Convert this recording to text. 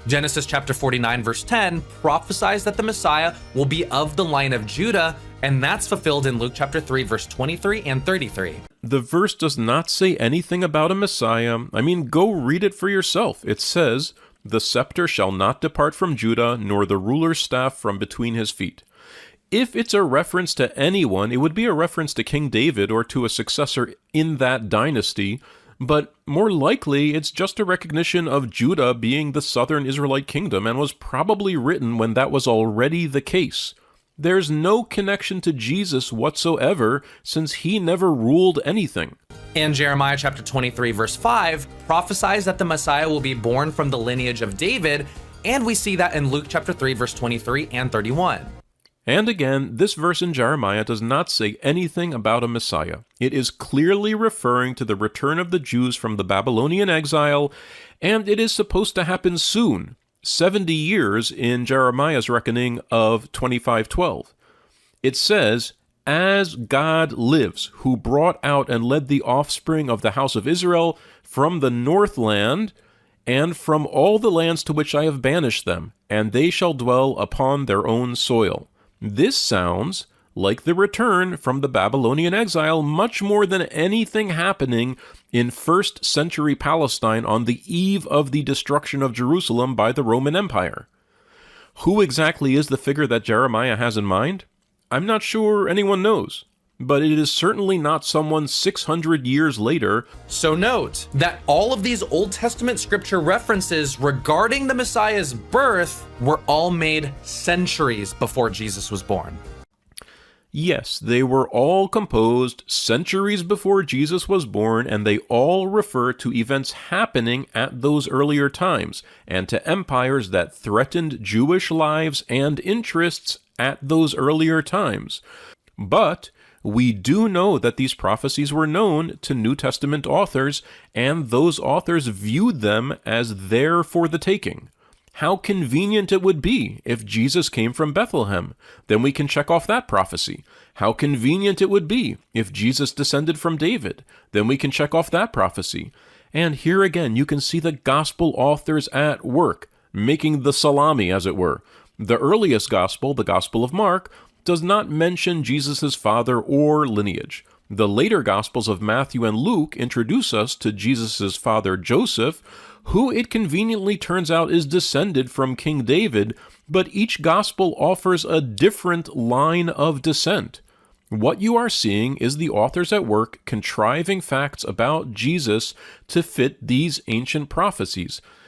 Genesis chapter 49 verse 10 prophesies that the Messiah will be of the line of Judah, and that's fulfilled in Luke chapter 3 verse 23 and 33. The verse does not say anything about a Messiah. I mean, go read it for yourself. It says, "The scepter shall not depart from Judah, nor the ruler's staff from between his feet." If it's a reference to anyone, it would be a reference to King David or to a successor in that dynasty, but more likely it's just a recognition of Judah being the southern Israelite kingdom and was probably written when that was already the case. There's no connection to Jesus whatsoever, since he never ruled anything. And Jeremiah chapter 23 verse 5 prophesies that the Messiah will be born from the lineage of David, and we see that in Luke chapter 3 verse 23 and 31. And again, this verse in Jeremiah does not say anything about a Messiah. It is clearly referring to the return of the Jews from the Babylonian exile, and it is supposed to happen soon, 70 years in Jeremiah's reckoning of 25:12. It says, "As God lives, who brought out and led the offspring of the house of Israel from the northland, and from all the lands to which I have banished them, and they shall dwell upon their own soil." This sounds like the return from the Babylonian exile much more than anything happening in 1st century Palestine on the eve of the destruction of Jerusalem by the Roman Empire. Who exactly is the figure that Jeremiah has in mind? I'm not sure anyone knows, but it is certainly not someone 600 years later. So note that all of these Old Testament scripture references regarding the Messiah's birth were all made centuries before Jesus was born. Yes, they were all composed centuries before Jesus was born, and they all refer to events happening at those earlier times, and to empires that threatened Jewish lives and interests at those earlier times. But we do know that these prophecies were known to New Testament authors, and those authors viewed them as there for the taking. How convenient it would be if Jesus came from Bethlehem. Then we can check off that prophecy. How convenient it would be if Jesus descended from David. Then we can check off that prophecy. And here again, you can see the gospel authors at work, making the salami, as it were. The earliest gospel, the Gospel of Mark, does not mention Jesus' father or lineage. The later Gospels of Matthew and Luke introduce us to Jesus' father Joseph, who it conveniently turns out is descended from King David, but each Gospel offers a different line of descent. What you are seeing is the authors at work contriving facts about Jesus to fit these ancient prophecies.